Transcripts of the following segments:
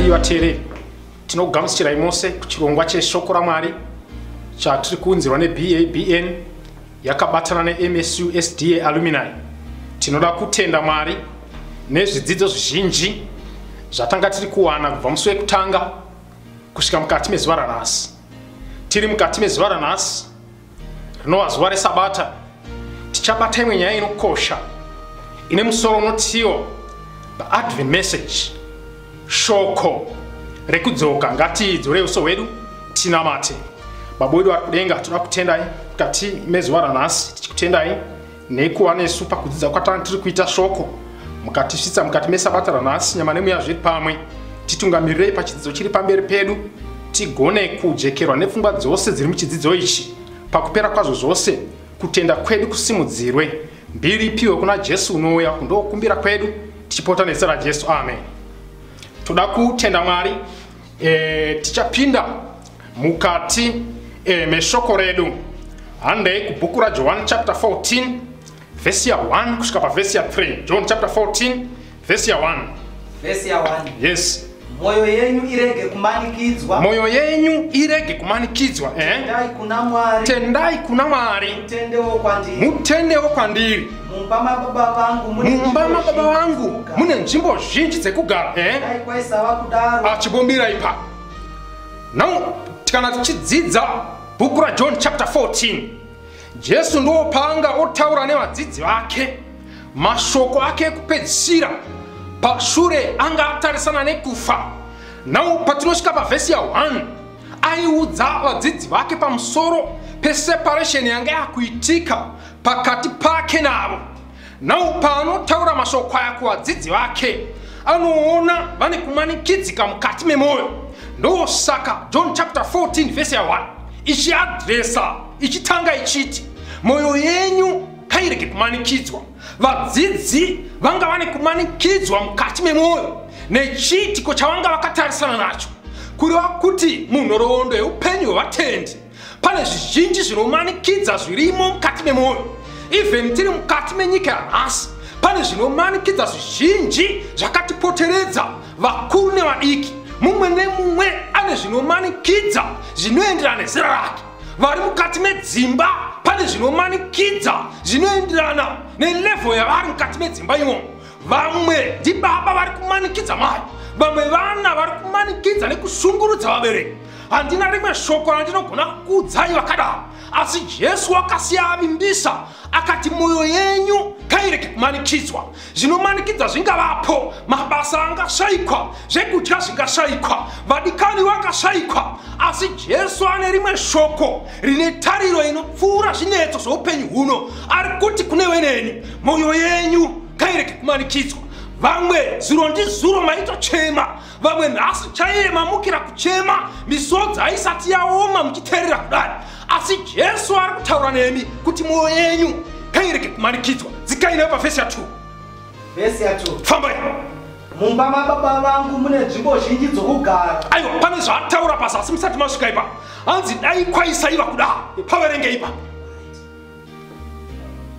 Vateveri vatere tinogamuchira imose kuchirongwa cheshoko raMwari chatiri kuunzirwa neBABN yakabatana neMSU SDA Alumni. Tinoda kutenda Mwari nezvidzidzo zvizhinji zvatanga tiri kuwana kubva musi wekutanga kusvika mukati mezuva ranhasi. Tiri mukati mezuva ranhasi rinova zuva reSabata. Tichabata imwe nyaya inokosha ine musoro unotiwo the Advent message, shoko rekudzoka. Ngatidzore uso hwedu tinamate. Baba wedu vari kudenga, toda kutendai mukati mezuva ranhasi. Tichikutendai nekuva nesu pakudzidza kwatanga tiri kuita shoko mukatisvitsa mukati meSabata ranhasi. Nyama nemweya zviri pamwe, titungamirirei pachidzidzo chiri pamberi pedu, tigone kujekerwa nepfungwa dzose dziri muchidzidzo ichi. Pakupera kwazvo zvose kutenda kwedu kusimudzirwe, mbiri ipiwe kuna Jesu unouya kundokumbira kwedu, tichipota nezita raJesu, amen. Toda kutenda Mwari. Tichapinda mukati meshoko redu. Handei kubhuku raJohn chapter 14 verse ya 1 kusvika paverse ya 3. John chapter 14 verse ya 1. Verse ya 1. Yes. Moyo yenyu irege kumanikidzwa. Moyo yenyu irege kumanikidzwa. Tendai kuna Mwari. Tendai kuna Mwari. Mutendewo kwandiri. Mutendewo kwandiri. Mumba mababa vangu mune nzvimbo zhinji dzekugara. Dai kwaisava kudaro. Achibombira ipa. Now tikana tichidzidza bhuku raJohn chapter 14, Jesu ndopanga otaura nevadzidzi vake mashoko ake ekupedzisira pashure anga atarisana nekufa. Now patinosvika pavhesi ya 1 aiudza vadzidzi vake pamusoro peseparation yanga yakuitika pakati pake navo. Now paanotaura mashoko aya kuvadzidzi vake anoona vane kumanikidzika mukati memwoyo. Ndosaka John chapter 14 verse ya 1 ichiadresa ichitanga ichiti moyo yenyu ngairege kumanikidzwa. Vadzidzi vanga vane kumanikidzwa mukati memwoyo nechiitiko chavanga vakatarisana nacho, kureva kuti munhoroondo yeupenyu hwevatendi pane zvizhinji zvinomanikidza zvirimo mukati memwoyo. Even tiri mukati menyika yanhasi pane zvinomanikidza zvizhinji zvakatipoteredza, vakuru nevadiki. Mumwe nemumwe ane zvinomanikidza zvinoenderana nezera rake. Vari mukati medzimba pane zvinomanikidza zvinoenderana nelevel yavari mukati medzimba imomo. Vamwe ndibaba vari kumanikidza mai, vamwe vana vari kumanikidza nekushungurudza vabereki. Handina rimwe shoko randinogona kukuudzai vakadaro, asi Jesu akasiya avimbisa akati moyo yenyu ngairege kumanikidzwa. Zvinomanikidza zvingavapo, mabasa angashayikwa, zvekudya zvingashayikwa, vadikani vangashayikwa, asi Jesu ane rimwe shoko rine tariro inopfuura zvinetso zveupenyu huno. Ari kuti kune weneni, moyo yenyu ngairege kumanikidzwa. Vamwe zuro ndizuro maitochema, vamwe nhasi chaiye mamukira kuchema, misodzi haisati yaoma muchiteerera kudai. Asi Jesu ari kutaura nemi kuti moyo yenyu ngairege kumanikidzwa. Dzikai nayo pavhesi ya 2. Verse ya 2. Fambai. Mumba mababa vangu mune nzvimbo zhinji dzokugara. Aiwa, pane zvaataura pazasi musati masvika ipa. Hanzi dai kwaisaiva kudaro. Paverenge ipa.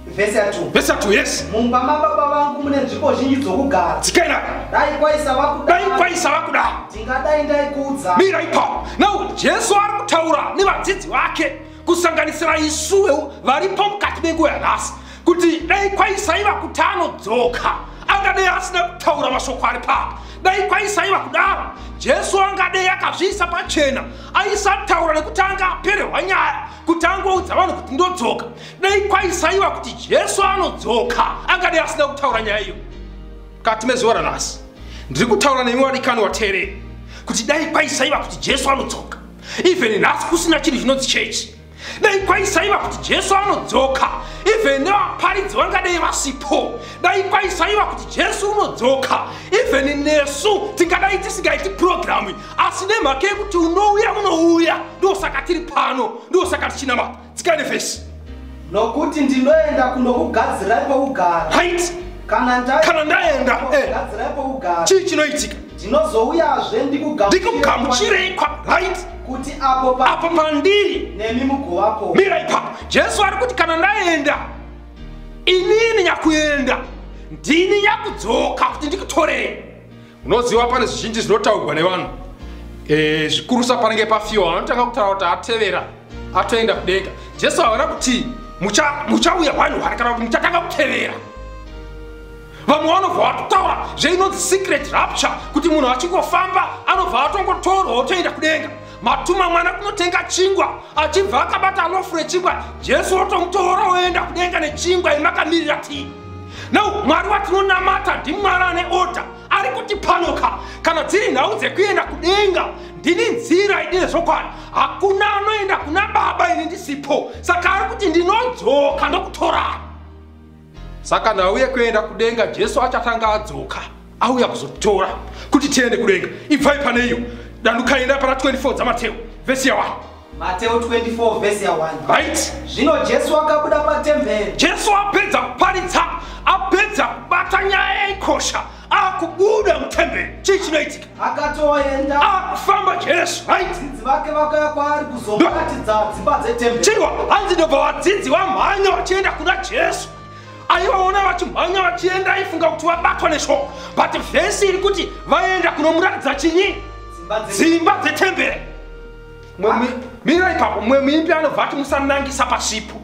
Verse ya 2. Verse ya 2, yes. Mumba mababa vangu mune nzvimbo zhinji dzokugara. Dzikai nayo. Dai kwaisava kudaro. Dai kwaisava kudaro. Tingadai ndaikuudza. Mira ipa. Now Jesu ari kutaura nevadzidzi vake kusanganisira isuwe varipo mukati menguva yanhasi kuti dai kwaisaiva kuti anodzoka angadei asina kutaura mashoko ari papa. Dai kwaisaiva kudaro Jesu angadei akazviisa pachena, aisataura nekuti anga apererwa nyaya kuti angoudza vanhu kuti ndodzoka. Dai kwaisaiva kuti Jesu anodzoka angadei asina kutaura nyaya iyo. Mukati mezuva ranhasi ndiri kutaura nemi wadikani wateereri kuti dai kwaisaiva kuti Jesu anodzoka. Even nhasi kusina chinhu chinonzi chechi. Dai kwaisaiva kuti Jesu anodzoka, even nevaparidzi vangadei vasipo. Dai kwaisaiva kuti Jesu unodzoka, even nesu tingadai tisingaiti programu, asi nemhaka yekuti unouya munouya, ndosaka tiri pano, ndosaka tichinamata. Dzikai nevhesi. Nokuti ndinoenda kundokugadzirai pokugara. Right. Kana ndaenda kugadzirai pokugara. Chii chinoitika? Ndinozouyazve ndikugamuchirei kwa right kuti apo pandiri nemi mugovapo. Mira ipapo Jesu ari kuti kana ndaenda inini nyakuenda ndini nyakudzoka kuti ndikutorei. unoziva pane zvizhinji zvinotaurwa nevanhu zvikurusa panenge pafiwa vanotanga kutaura kuti atevera atoenda kudenga. Jesu havana kuti muchauya vanhu vari kana kuti muchatanga kutevera. Vamwe vanobva vatutaura zveinonzi secret rapture kuti munhu achingofamba anobva atongotorwa otoenda kudenga. Matuma mwana kunotenga chingwa achibva akabata lofu rechingwa Jesu otomutora oenda kudenga nechingwa imakamirira tii. Now Mwari watinonamata ndimwari ane order ari kuti panoka kana dziri nhau dzekuenda kudenga ndini nzira idine zvokwadi hakuna anoenda kuna Baba ini ndisipo. Saka ari kuti ndinodzoka ndokutora. Saka nhau yekuenda kudenga Jesu achatanga adzoka auya kuzotora kuti tiende kudenga. Ibvai pane iyo dandukaenda pana 24 dzaMateo vesi ya 1. Mateo 24 vesi ya 1. Right. Zvino Jesu akabuda patemberi. Jesu apedza kuparidza apedza kubata nyaya yeikosha akubuda mutemberi. Chii chinoitika? Akatoenda akufamba Jesu. Right. Vadzidzi vake vakauya kwaari kuzomuratidza dzimba dzetemberi. Chiriwa hanzi ndobva vadzidzi vamhanya vachienda kuna Jesu. Aivaona vachimhanya vachienda aifunga kuti vabatwa neshoko. But vhesi iri kuti vaenda kunomuratidza chinyi? Dzimba dzetemberi. Mira ipapo mumwe muimbi anobva ati musanangisa pasipo.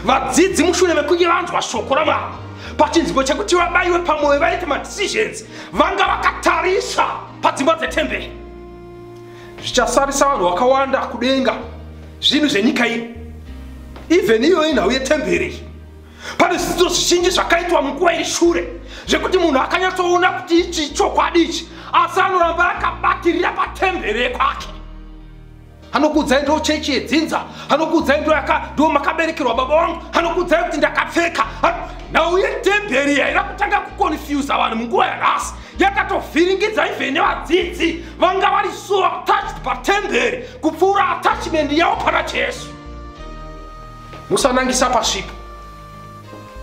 Vadzidzi mushure mekunge vanzwa shoko raMwari pachinzvimbo chekuti vabayiwe pamwoyo vaite madecisions vanga vakatarisa padzimba dzetemberi. Zvichasarisa vanhu vakawanda kudenga zvinhu zvenyika ino. Even iyoyi nhau yetemberi pane zvidzidzo zvizhinji zvakaitwa munguva iri shure zvekuti munhu akanyatsoona kuti ichi chokwadi ichi asi anoramba akabatirira patemberi yekwake. Hanokudzai ndo chechi yedzinza, hanokudzai ndo makaberekerwa baba wangu, hanokudzai kuti ndakapfeka. Nhau yetemberi yaida kutanga kuconfuse vanhu munguva yanhasi yakatovhiringidza even nevadzidzi vanga vari so attached patemberi kupfuura attachment yavo pana Jesu. Musanangisa pasvipo.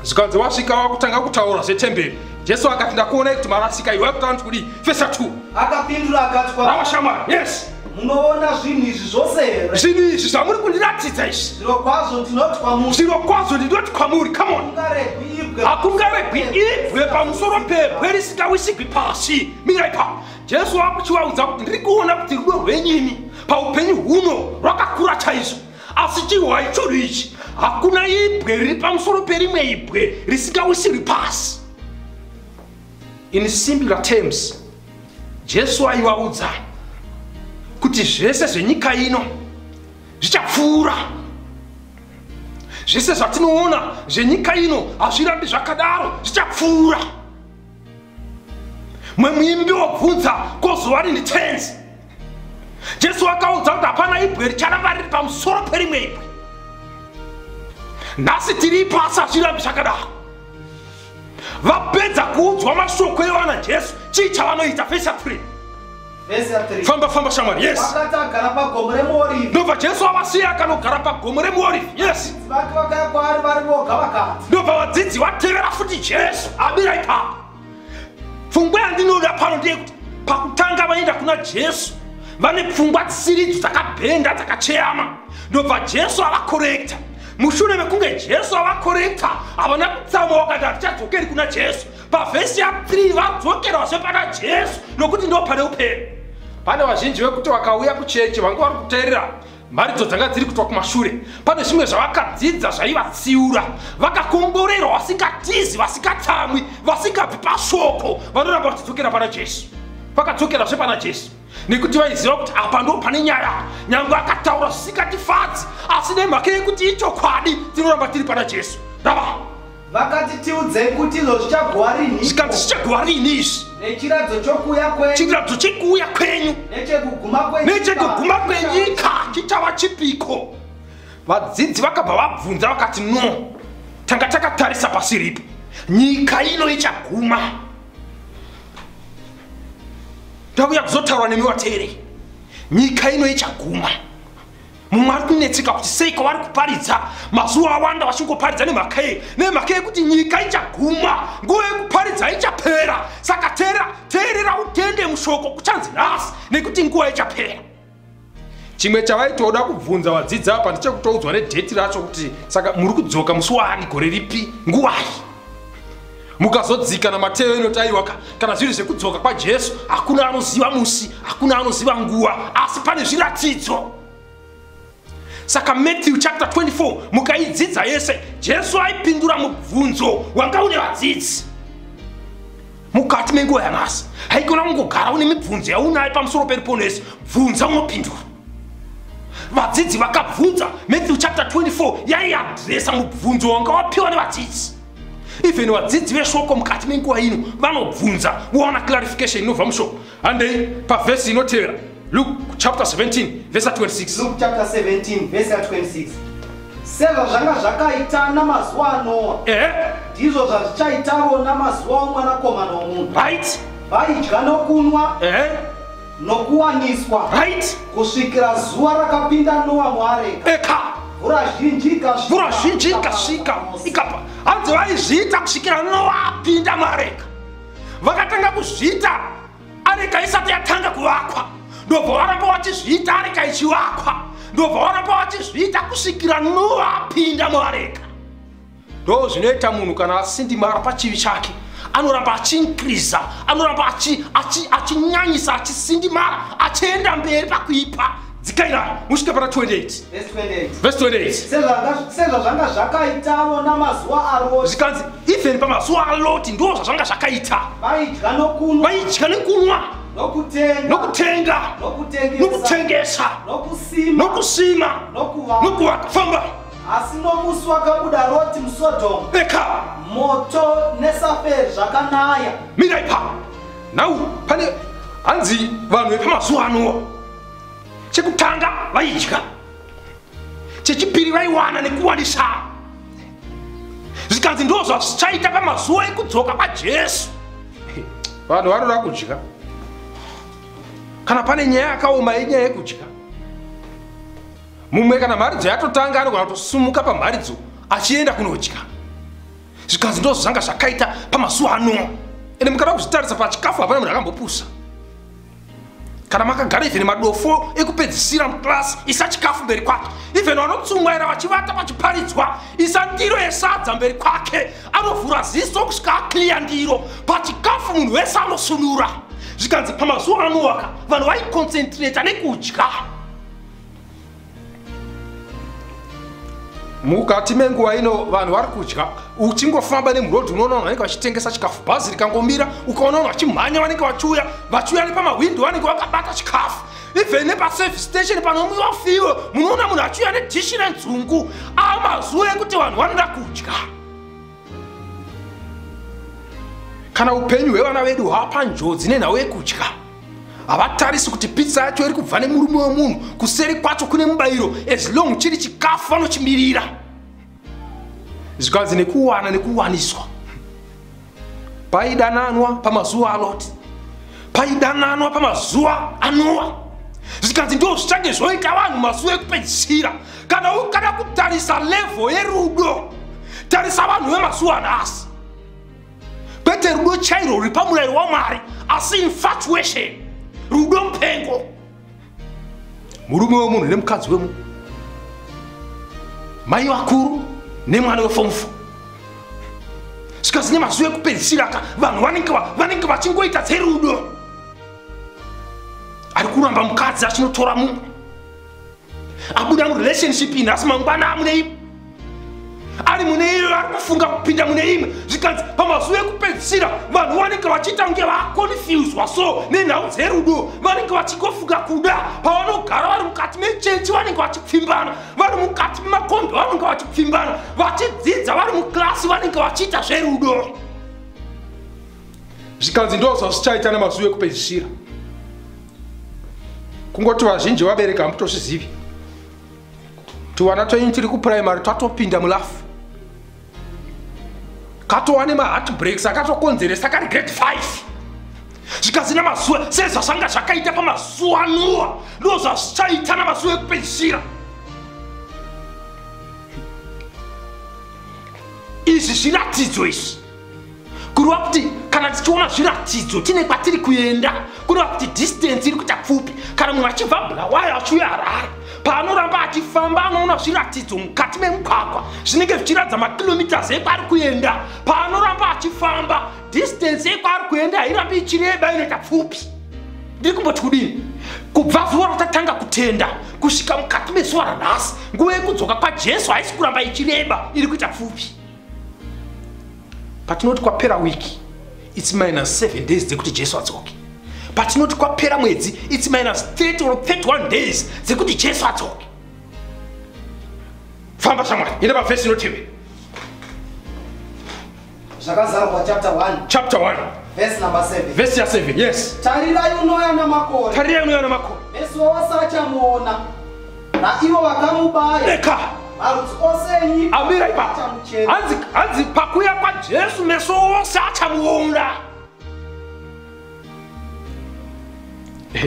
Zvikanzi wasvika wakutanga kutaura zvetemberi Jesu akati ndakuonai kuti marasika iwe kutaura kuti kudii. Vesi 2. Akapindura akati kwavari yes. Munoona zvinhu izvi zvose here? Zvinhu izvi zvamuri kundiratidza izvi zvirokwazvo ndinoti kwamuri. Zvirokwazvo ndinoti kwamuri. Come on. Hakungaregwi ibwe pamusoro pebwe risingawisigwi pasi. Mirai ipapo. Jesu akuchivaudza kuti ndiri kuona kuti rudo rwenyimi paupenyu huno rwakakura chaizvo. Asi chihwa icho ichi hakuna ibwe riri pamusoro perimwe ibwe risingawisigwi pasi. In simpler terms, Jesu aivaudza kuti zvese zvenyika ino zvichapfuura. Zvese zvatinoona zvenyika ino hazvirambi zvakadaro zvichapfuura. Mumwe muimbi wobvunza ko zuva rini tenzi. Jesu akaudza kuti hapana ibwe richaramba riri pamusoro perimwe ibwe. Nhasi tiri pasi hazvirambi zvakadaro. Vapedza kuudzwa mashoko evana Jesu chii chavanoita. Vesi 3. Famba shamwari. Yes. Vakati agara pagomo remuorivhi. Ndobva Jesu avasiya akanogara pagomo remuorivhi. Yes. Vake vakauya kwaari vari voga vakati. Ndobva vadzidzi vatevera futi Jesu amira ipapo. Pfungwa yandinoda pano ndeyekuti pakutanga vaenda kuna Jesu vane pfungwa dzisiridzo dzakabhenda dzakacheyama. Ndobva Jesu avakorekta. Mushure mekunge Jesu avakorekta havana kutsamwa vakati hatichadzokeri kuna Jesu. Pavhesi ya 3 vadzokerazve pana Jesu nokuti ndo pane upenyu. Pane vazhinji vekuti vakauya kuchechi vanga vari kuteerera mharidzo dzanga dziri kutwa kumashure. Pane zvimwe zvavakadzidza zvaivatsiura vakakomborerwa vasingatizi vasingatsamwi vasingabvi pashoko vanoramba vachidzokera pana Jesu. Vakadzokerazve pana Jesu nekuti vaiziva kuti apa ndo pane nyaya nyangwe akataura zvisingatifadzi asi nemhaka yekuti ichokwadi tinoramba tiri pana Jesu. Rava vakati tiudzei kuti izvo zvichagova rini. Zvikanzi zvichagova rini izvi. Nechiradzo chokuuya kwenyu. Chiradzo chekuuya kwenyu. Nechekuguma kwenyika chichava chipiko. Vadzidzi vakabva vabvunza vakati no, tanga takatarisa pasi ripo nyika ino ichaguma. Ndauya kuzotaura nemi vateereri. Nyika ino ichaguma. Mumwe ari kunetseka kuti seiko vari kuparidza mazuva awanda vachingoparidza nemhaka yekuti nyika ichaguma, nguva yekuparidza ichapera. Saka teerera utende mushoko kuchanzi nhasi nekuti nguva ichapera. Chimwe chavaitoda kubvunza vadzidzi apa ndechekutoudzwa nedheti racho kuti saka muri kudzoka musi waani gore ripi nguwai. mukazodzika namateo inotayiwa kana zviri zvekudzoka kwaJesu hakuna anoziva musi, hakuna anoziva nguva, asi pane zviratidzo. Saka Matthew chapter 24 mukaidzidza yese Jesu aipindura mubvunzo wanga une vadzidzi mukati menguva yanhasi. Haikona kungogara une mibvunzo yaunayo pamusoro periponesi, bvunza unopindura. Vadzidzi vakabvunza. Matthew chapter 24 yaiadresa mubvunzo wanga wapiwa nevadzidzi. Even vadzidzi veshoko mukati menguva ino vanobvunza vowana clarification inobva mushoko. Handei pavhesi inotevera Luke chapter 17 verse 26. Luke chapter 17 verse 26. Sezvo zvanga zvakaita namazuva aNoa, ndizvo zvazvichaitawo namazuva omwanakomana womunhu. Right? Vaidya nokunwa nokuwaniswa kusvikira zuva rakapinda Noa muareka. Mvura zhinji ikasvika ikapa. Hanzi vaizviita kusvikira Noa apinda muareka. Vakatanga kuzviita areka isati yatanga kuvakwa. Ndobva varamba vachizviita areka ichivakwa. Ndobva varamba vachizviita kusvikira Noa apinda muareka. Ndo zvinoita munhu kana asindimara pachivi chake. Anoramba achiinkriza, anoramba achinyanyisa, achisindimara, achienda mberi pakuipa. Dzikaira musvike pana 28. Verse 28. Sezvo zvanga zvakaitawo namazuva aLoti. Zvikanzi even pamazuva aLoti ndo zvazvanga zvakaita. Vaidya nokunwa nokutenga nokutengesa nokusima nokuvaka. Asi nomusi wakabuda Loti muSodhomu, moto nesafari zvakanaya. Mira ipa. Now pane hanzi vanhu vepamazuva aNoa. Chekutanga vaidya, chechipiri vaiwana nekuwanisa. Zvikanzi ndo zvazvichaita pamazuva ekudzoka kwaJesu. Vanhu vanoda kudya. Kana pane nyaya yakaoma yenyaya yekudya, mumwe kana mharidzo yatotanga anogona kutosumuka pamharidzo achienda kunodya. Zvikanzi ndo zvanga zvakaita pamazuva aNoa. Ende mukada kuzvitarisa pachikafu hapana munhu akambopusa. Kana makagara even madofo ekupedzisira muklasi isa chikafu mberi kwake. Even vanotsumwaira vachivata pachiparidzwa isa ndiro yesadza mberi kwake. Anovhura ziso kusvika akliya ndiro. Pachikafu munhu wese anosunura. Zvikanzi pamazuva aNoa vanhu vaikoncentrata nekudya. Mukati menguva ino vanhu vari kudya. Uchingofamba nemurodhi unoona vanhu vanenge vachitengesa chikafu. Bhazi rikangomira ukaona vanhu vachimhanya vanenge vachiuya nepamahwindo vanenge vakabata chikafu. Even nepaservice station panomwiwa fiwe munoona munhu achiuya nedhishi renzungu. Amazuva ekuti vanhu vanoda kudya. Kana upenyu hwevana vedu hwapa njodzi nenhau yekudya, havatarisi kuti pizza yacho iri kubva nemurume wemunhu, kuseri kwacho kune mubayiro. As long chiri chikafu vanochimirira. Zvikanzi nekuwana nekuwaniswa. Paidananwa pamazuva aLoti, paidananwa pamazuva aNoa. Zvikanzi ndo zvichange zvoita vanhu mazuva ekupedzisira. Kana ukada kutarisa level yerudo, tarisa vanhu vemazuva anhasi. Kwete rudo chairo ruri pamurayiro waMwari, asi infatuation, rudo mupengo. Murume wemunhu nemukadzi wemunhu, mai vakuru nemwana weform 4. Zvikanzi nemazuva ekupedzisira vanhu vanenge vachingoita dzerudo. Ari kuramba mukadzi achinotora mumwe, abuda murelationship ine asi mangwana amune imwe, ari mune iyo ari kufunga kupinda mune imwe. Zvikanzi pamazuva ekupedzisira vanhu vanenge vachiita kunge vakonfuswa so nenhau dzerudo. Vanenge vachingofunga kuda pavanogara vari mukati mechechi vanenge vachipfimbana, vari mukati memakombi vanenge vachipfimbana, vachidzidza vari muklasi vanenge vachiita zverudo. Zvikanzi ndo zvazvichaita nemazuva ekupedzisira. Kungoti vazhinji vabereka hamutozvizivi. Tuvana twenyu tiri kupuraimari tatopinda mulafu, katowane maheartbreaks akatokonzeresa kari grade 5. Zvikanzi namazuva sezvazvanga zvakaita pamazuva aNoa ndo zvazvichaita namazuva ekupedzisira. Izvi zviratidzo izvi kureva kuti kana tichiona zviratidzo tine kwatiri kuenda, kureva kuti distance iri kuita pfupi. Kana munhu achibva Bulawayo achiuya Harare paanoramba achifamba anoona zviratidzo mukati memugwagwa zvinenge zvichiratidza makilomitas ekwaari kuenda. Paanoramba achifamba distance ekwaari kuenda hairambi ichireba, inoita pfupi. Ndiri kumboti kudini? Kubva zuva ratatanga kutenda kusvika mukati mezuva ranhasi, nguva yekudzoka kwaJesu haisi kuramba ichireba, iri kuita pfupi. Patinoti kwapera wiki, it's minus 7 days dzekuti Jesu adzoke. Patinoti kwapera mwedzi, it's minus 30 or 31 days dzekuti Jesu adzoke. Famba shamwari, ine pavhesi inotevera. Zvakazarwa chapter 1 verse number 7. Verse ya 7, yes. Tarirai unouya namakore. Tarirai unouya namakore. Meso wose achamuona, naivo vakamubaya. Eka. Marudzi ose enyika amira ipapo. Hanzi pakuya kwaJesu meso wose achamuona.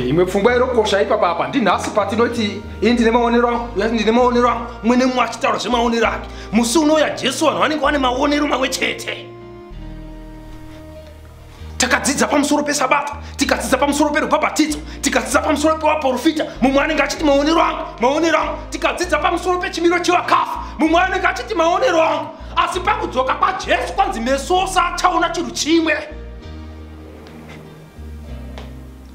Imwe pfungwa irokosha ipapa ndinhasi patinoti ini ndine maonero angu, mwene mumwe achitaura zvemaonero ake. Musi unouya Jesu vanhu vanenge vane maonero mamwe chete. Takadzidza pamusoro pesabata, tikadzidza pamusoro perubhabhatidzo, tikadzidza pamusoro pevaprofita, mumwe anenge achiti maonero angu. Tikadzidza pamusoro pechimiro chevakafa, mumwe anenge achiti maonero angu. Asi pakudzoka kwaJesu kwanzi meso ose achaona chinhu chimwe.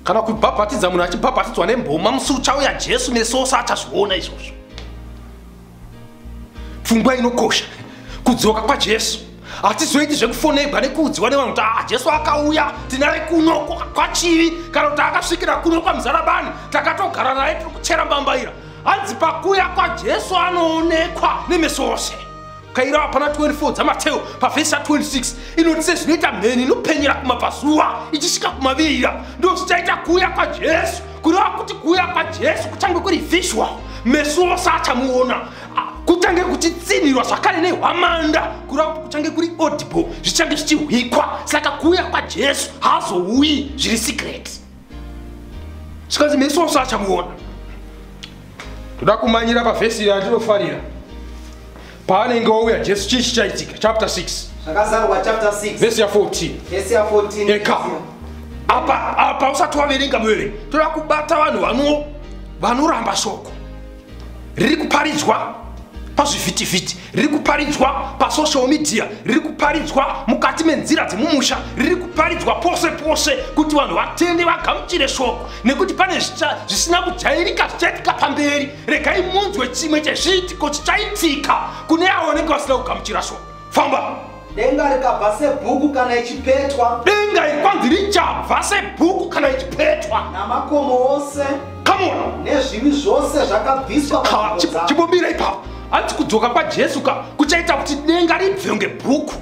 Kana kubhabhatidza munhu achibhabhatidzwa nemboma, musi uchauya Jesu meso ose achazviona izvozvo. Pfungwa inokosha kudzoka kwaJesu. Hatizoiti zvekufonebwa nekuudziwa nevanhu kuti Jesu akauya tinare kuno kwachivi, kana kuti akasvikira kuno kwamuzarabani takatogara naye tiri kuchera mbambaira. Hanzi pakuya kwaJesu anoonekwa nemeso ose. Kaira hapana 24 dzaMateo pavhesi 26 inoti sezvinoita mheni inopenyera kumabvazuva ichisvika kumavirira, ndo zvichaita kuuya kwaJesu. Kureva kuti kuuya kwaJesu kuchange kuri visual, meso ose achamuona. Kuchange kuchitsinirwa zvakare nehwamanda, kureva kuti kuchange kuri audible, zvichange zvichihwikwa. Saka kuuya kwaJesu haazouyi zviri secret, zvikanzi meso ose achamuona. Toda kumanyira pavhesi yatinofarira. Paanenge ouya Jesu chii chichaitika? Chapter 6. Zvakazarwa chapter 6 verse ya 14. Verse ya 14. Eka. Apa usati waverenga muverengi. Toda kubata vanhu vanoramba shoko. Riri kuparidzwa pazvivhitivhiti, riri kuparidzwa pasocial media, riri kuparidzwa mukati menzira dzemumusha, riri kuparidzwa pose pose kuti vanhu vatende vagamuchire shoko, nekuti pane zvisina kujairika zvichaitika pamberi. Regai munzwe chimwe chezviitiko chichaitika kune avo vanenge vasina kugamuchira shoko. Famba. Denga rikabva sebhuku kana ichipetwa. Denga ikwanzi richabva sebhuku kana ichipetwa. Namakomo ose. Come on. Nezvivi zvose zvakabviswa. Chibombira ipapo. Hanzi kudzoka kwaJesu kuchaita kuti denga ribve ngebhuku.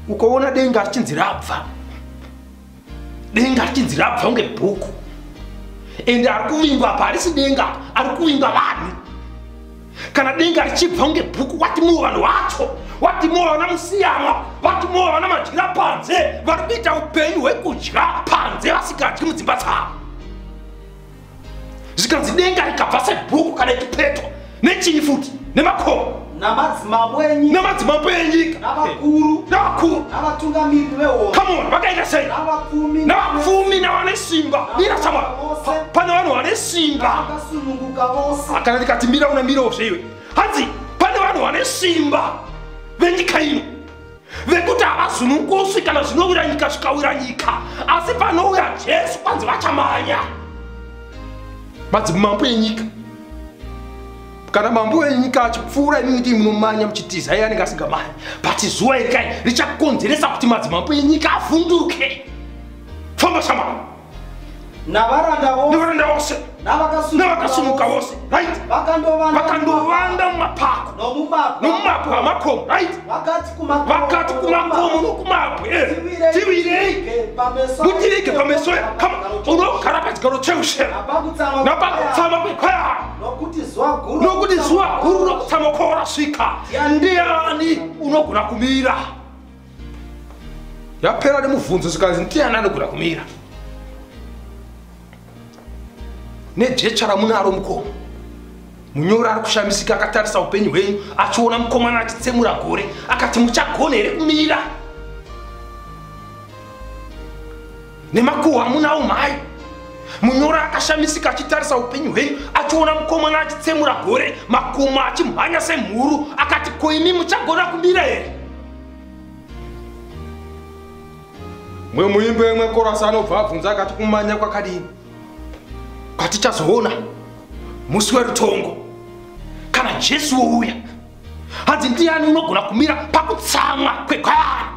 Ukaona denga richinzi rabva, denga richinzi rabva ngebhuku, ende ari kuvingwa apa harisi denga, ari kuvingwa vanhu. Kana denga richibva ngebhuku, watimowo vanhu vacho, watimowo vana musiyama, watimowo vana madyira panze, vari kuita upenyu hwekudya panze vasingadyi mudzimba dzavo. Zvikanzi denga rikabva sebhuku kana ichipetwa, nechinyi futi? Nemakomo, namadzimambo enyika, navakuru, navatungamiri vehondo. Come on, vakaita sei? Navapfumi navane simba. Mira samwa, pane vanhu vane simba. Kana ndikati mira unamirawo zveiwe. Hanzi pane vanhu vane simba venyika ino, vekuti havazununguswi kana zvinowira nyika zvikawira nyika, asi panouya Jesu kwanzi vachamanya. Madzimambo enyika. Kana mambo wenyika achipfuura imimi ndi munomanya muchitiza iye anenge asingamanya. But zuva irikai richakonzeresa kuti madzimambo enyika avhunduke. Famba shama. Navaranda vose. Navakasumuka vose. Right? Vakandovanda mumapako. Nomumabwe amakomo. Right? Vakati kumakomo nokumabwe. Tivirei. Mutirike pameso. Unogara pachigaro cheushera. Napakutsama kwekwaya. Nokuti zuva guru rokutsama kworasvika. Ndiani unogona kumira? Yapera nemubvunzo zvikanzi ndiani anogona kumira? Nejecha ramunaro mukomo. Munyori ari kushamisika akatarisa upenyu hwenyu, achiona mukomana achitsemura gore, akati muchagona here kumira? Nemakuhwa hamunawo mhai. munyori akashamisika achitarisa upenyu hwenyu, achiona mukomana achitsemura gore, makomo achimhanya semhuru, akati ko imi muchagona kumira here? Mwe muimbe wemwe korasi anobva abvunza akati kumanya kwakadini? Kwatichazoona musi werutongo kana Jesu ouya. Hanzi ndiani unogona kumira pakutsamwa kwekwayana?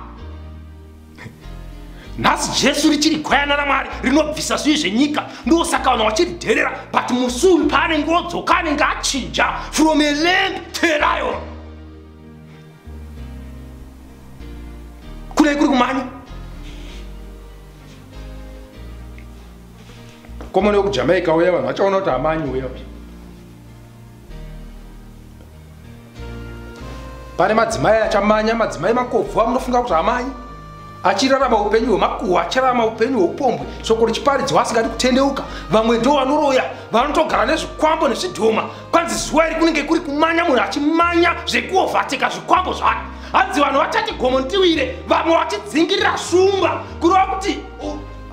Nhasi Jesu richiri gwayana raMwari rinobvisa zvivi zvenyika, ndosaka vanhu vachiridherera, but musuru paanenge odzoka anenge achinja from a lamb to a lion. Kudai kuri kumanya? Komone wekuJamaica uya vanhu vachaona kuti hamanyi uya. Pane madzimai achamanya, madzimai makobvu amunofunga kuti hamanyi, achirarama upenyu hwemakuhwa, achirarama upenyu hweupombwe, shoko richiparidzwa asingadi kutendeuka. Vamwe ndo vanoroya, vanotogara nezvikwambo nezvidhoma. Kwanzi zuva iri kunenge kuri kumanya, munhu achimanya zvekuovhateka zvikwambo zvake. Hanzi vanhu vachati gomo ndiwire, vamwe vachidzingirira shumba, kureva kuti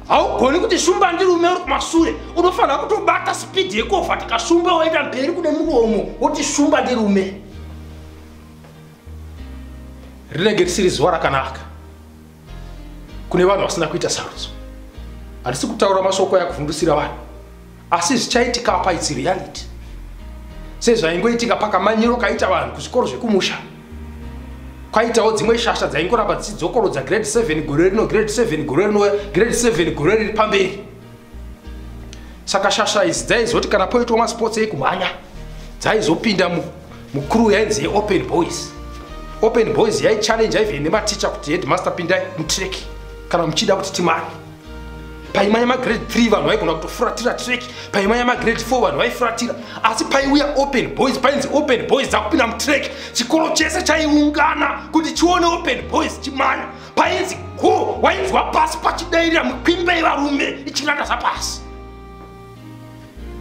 haugoni kuti shumba ndirume uri kumashure, unofanira kutobata spidi yekuovhateka shumba woenda mberi kune muromo woti shumba ndirume. Rinenge risiri zuva rakanaka kune vanhu vasina kuita sarudzo. Handisi kutaura mashoko yakuvhundusira vanhu, asi zvichaitika apa it's reality. Sezvaingoitika pakamanyiro kaita vanhu kuzvikoro zvekumusha, kwaitawo dzimwe shasha dzaingoramba dzichidzokorodza grade 7 gore rino, grade 7 gore rino, grade 7 gore riri pamberi. Saka shasha idzi dzaizoti kana poitwa masports ekumhanya, dzaizopinda mukuru yainzi Open Boys. Open Boys yaichallenge even nematicha kuti headmaster pindai mutrek kana muchida kuti timanye. Paimanya magrade 3 vanhu vaigona kutofuratira trek, paimanya magrade 4 vanhu vaifuratira, asi paiuya Open Boys, painzi Open Boys dzakupinda mutrek, chikoro chese chaiungana kuti chione Open Boys chimanya. Painzi go wainzwa pasi pachidairira mukwimba yevarume ichiranda zapasi.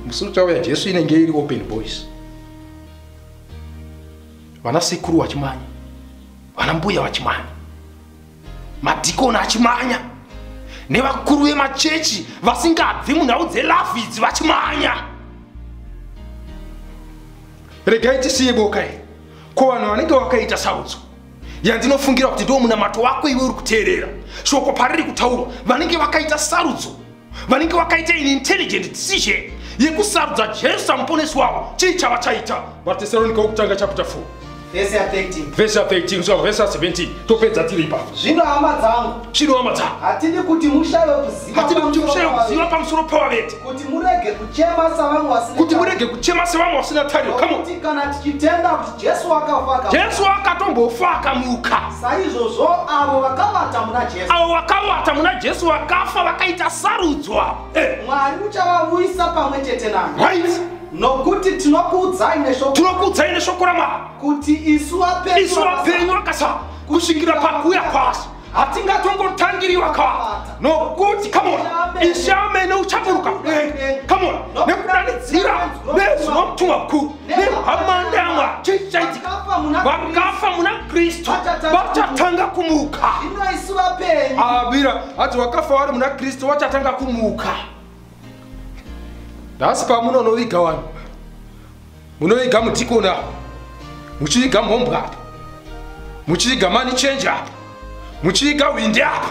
Musoro chauya Jesu inenge iri Open Boys. Vanasikuru vachimanya, vanambuya vachimanya, madhikoni achimanya, nevakuru vemachechi vasingabvi munhau dzelavhidzi vachimanya. Regai tisiye boka iri, ko vanhu vanenge vakaita sarudzo yandinofungira kuti ndo munamato wako iwe uri kuteerera. Shoko pariri kutaurwa, vanenge vakaita sarudzo, vanenge vakaita an intelligent decision yekusarudza Jesu samuponesi wavo, chii chavachaita? Vatesalonika wokutanga chapter 4 verse 13. Verse 13 kusvika verse 17 topedza tiri ipapo. Zvino hama dzangu, Zvino hama dzangu, hatidi kuti mushayiwe kuziva pamusoro pavavete, kuti murege kuchema savamwe vasina, kuti murege kuchema sevamwe vasina tariro. Nokuti kana tichitenda kuti Jesu akafa, Jesu akatombofa akamuka, saizvozvo avo vakavata muna Jesu, avo vakavata muna Jesu vakafa vakaita sarudzwa, Mwari uchavavuyisa pamwe chete nani. right? Nokuti tinokuudzai neshoko raMwari kuti isu vapenyu vakasa kusvikira pakuuya kwake hatingatongotangiriwa kwa, nokuti come on, ishamene uchaburuka, come on, nekudanidzira nezuva mutumwa mukuru nehwamanda yaMwari. Chii chaitika? Vakafa muna Kristu vachatanga kumuka. Zvino isu vapenyu, Abira hati vakafa vari muna Kristu vachatanga kumuka. Nhasi pamunonoviga vanhu, munoviga mudhikoni apo, muchiviga mhombwe apo, muchiviga money change apo, muchiviga windi apo,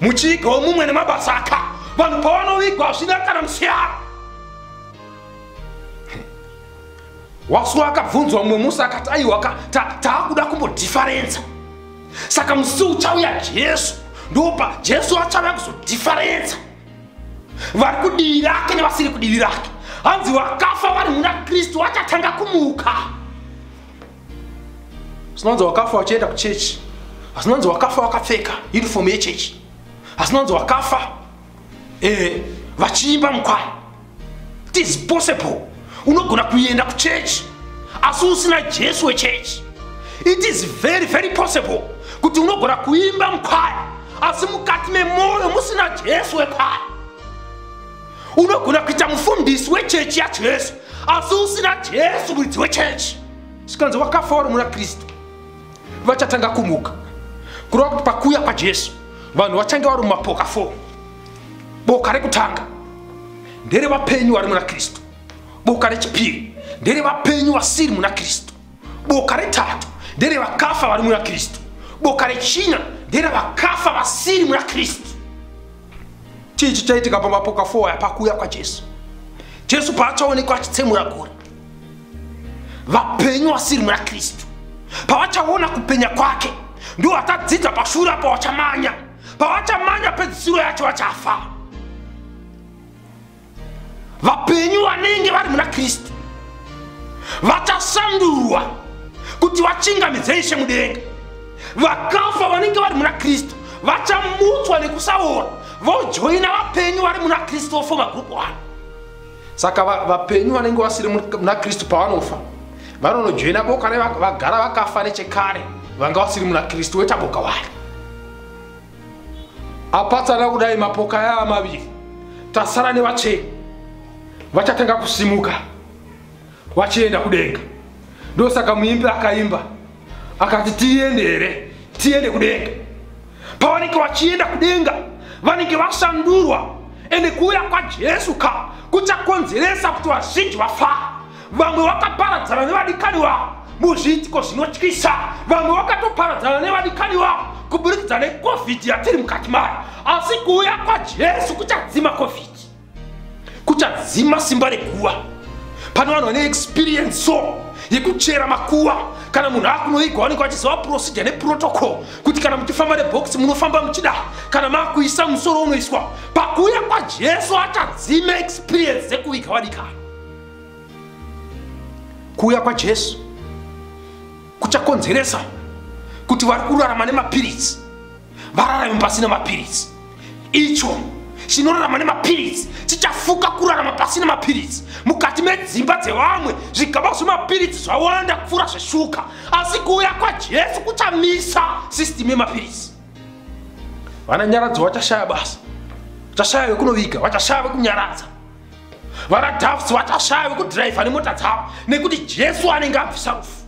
muchivigawo mumwe nemabasa aka, vanhu pavanovigwa zvina kana musiyana. Wasuwa akabvunzwa mumwe musi akati aiwa taakuda kumbodhifarenza. Saka musi uchauya Jesu, ndopa Jesu achauya kuzodhifarenza vari kudivi rake nevasiri kudivi rake. Hanzi vakafa vari muna Kristu vachatanga kumuka. Hasinanzi vakafa vachienda kuchechi, hasinanzi vakafa vakapfeka uniform yechechi, hasinanzi vakafa vachiimba mukwaya. It is possible unogona kuenda kuchechi asi usina Jesu wechechi. It is very very possible kuti unogona kuimba mukwaya asi mukati memwoyo musina Jesu wekwaya. Unogona kuita mufundisi wechechi yaJesu asi usina Jesu muridzi wechechi. Sikanzi vakafa vari muna Kristu vachatanga kumuka, kureva kuti pakuuya kwaJesu vanhu vachange vari mumapoka 4. Boka rekutanga ndere vapenyu vari muna Kristu. Boka rechipiri ndere vapenyu vasiri muna Kristu. Boka retatu ndere vakafa vari muna Kristu. Boka rechina ndere vakafa vasiri muna Kristu. Chii chichaitika pamapoka 4 aya pakuuya kwaJesu? Jesu paachaonekwa achitsemura gore, vapenyu vasiri muna Kristu pavachaona kupenya kwake ndio vatadzidza pashure apo vachamanya. Pavachamanya pedzisiro yacho vachafa. Vapenyu vanenge vari muna Kristu vachasandurwa kuti vachingamidze Ishe mudenga. Vakafa vanenge vari muna Kristu vachamutswa nekusaora vojoina vapenyu vari muna Kristu vofoma group 1. Saka vapenyu vanenge vasiri muna Kristu pavanofa vanonojoina boka revagara vakafa nechekare vanga vasiri muna Kristu weta boka 1. Apatsana kudai mapoka aya maviri tasara nevachena vachatanga kusimuka vachienda kudenga. Ndosaka muimbi akaimba akati tiende kudenga. Pavanenge vachienda kudenga vanenge vasandurwa, ende kuuya kwaJesu kuchakonzeresa kuti vazhinji vafa. Vamwe vakaparadzana nevadikani vavo muzviitiko zvinotyisa. Vamwe vakatoparadzana nevadikani vavo kuburikidza neCovid yatiri mukati mayo. Asi kuuya kwaJesu kuchadzima Covid, kuchadzima simba rekuwa. Pano vanhu vane experience so yekuchera makuwa. Kana munhu akunoiga vanenge vachiziva procedure neprotocol kuti kana muchifamba nebhokisi munofamba muchida, kana makuisa musoro unoiswa. Pakuuya kwaJesu achadzime experience dzekuviga vadikani. Kuuya kwaJesu kuchakonzeresa kuti vari kurarama nemapiritsi vararame pasina mapiritsi. Icho chinorarama nemapiritsi chichafuka kurarama pasina mapiritsi. Mukati medzimba dzevamwe zvigaba zvemapiritsi zvawanda kupfuura zveshuka. Asi kuuya kwaJesu kuchamisa system yemapiritsi. Vananyaradzo vachashaya basa, vachashaya vekunoviga, vachashaya vekunyaradza. Varadhavsi vachashaya vekudhiraivha nemota dzavo nekuti Jesu anenge abvisa rufu.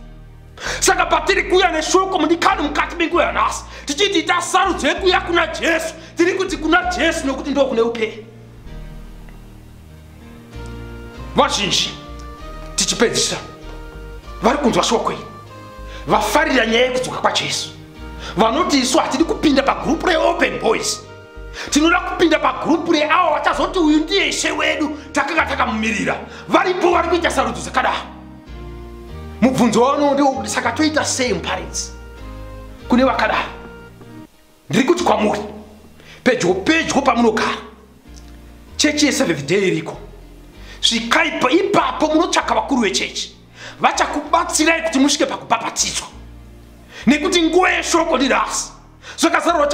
Saka patiri kuuya neshoko mudikani mukati menguva yanhasi tichiti tasarudze kuuya kuna Jesu, tiri kuti kuna Jesu nekuti ndo kune upenyu. Vazhinji tichipedzisa vari kunzwa shoko iri vafarira nyaya yekudzoka kwaJesu. Vanoti isu hatidi kupinda pagrupu reOpen Boys, tinoda kupinda pagrupu reavo vachazoti uyu ndiye Ishe wedu takanga takamumirira. Varipo vari kuita sarudzo dzakadaro. Mubvunzo wano ndio saka toita sei muparidzi kune vakadaro? Ndiri kuti kwamuri pedyo pamunogara chechi yeSeventh Day iriko. Svikaipa ipapo munotsvaka vakuru vechechi vachakubatsirai kuti musvike pakubhabhatidzwa, nekuti nguva yeshoko ndirasi. Zvakazarurwa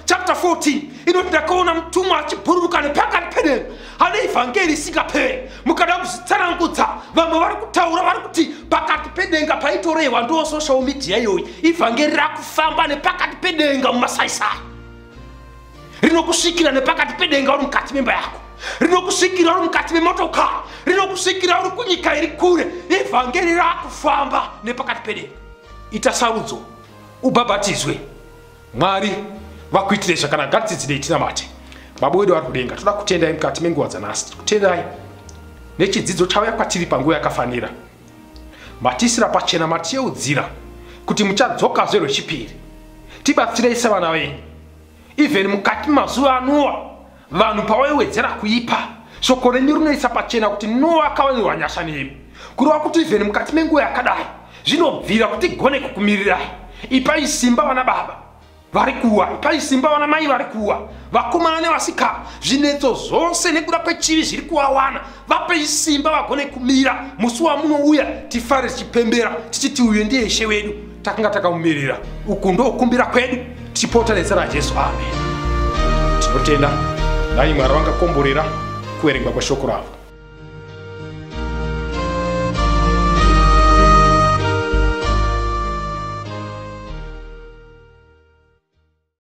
chapter 14 inoti ndakaona mutumwa achibhururuka nepakati pedenga ane ivhangeri isingaperi. Mukada kuzvitsanangudza vamwe vari kutaura vari kuti pakati pedenga paitorehwa ndo social media iyoyi. Ivhangeri rakufamba nepakati pedenga mumasaisai, rinokusvikira nepakati pedenga uri mukati memba yako, rinokusvikira uri mukati memotokari, rinokusvikira uri kunyika iri kure. Ivhangeri rakufamba nepakati pedenga. Ita sarudzo ubhabhatizwe. Mwari vakuitire zvakanaka. Ngatidzidzirei tinamate. Baba wedu vari kudenga, toda kutendai mukati menguva dzanhasi. Kutendai nechidzidzo chauya kwatiri panguva yakafanira. Matisira pachena matiyeudzira kuti muchadzokazve rwechipiri. Tibatsirei savana venyu. Even mukati mazuva aNoa vanhu pavaiwedzera kuipa, shoko renyu rinoisa pachena kuti Noa akawanirwa nyasha nemi. Kureva kuti even mukati menguva yakadai zvinobvira kuti gone kukumirirai. Ipai simba vana baba vari kuwa, ipai simba vana mai vari kuwa, vakomana nevasikana, zvinetso zvose nekuda kwechivi zviri kuvawana. Vapei simba vagone kumira. Musi wamunouya tifare tichipembera tichiti uyu ndiye Ishe wedu takanga takamumirira. Uku ndokumbira kwedu tichipota nezita raJesu. Amen. Tinotenda nai Mwari vangakomborera kuverengwa kweshoko ravo.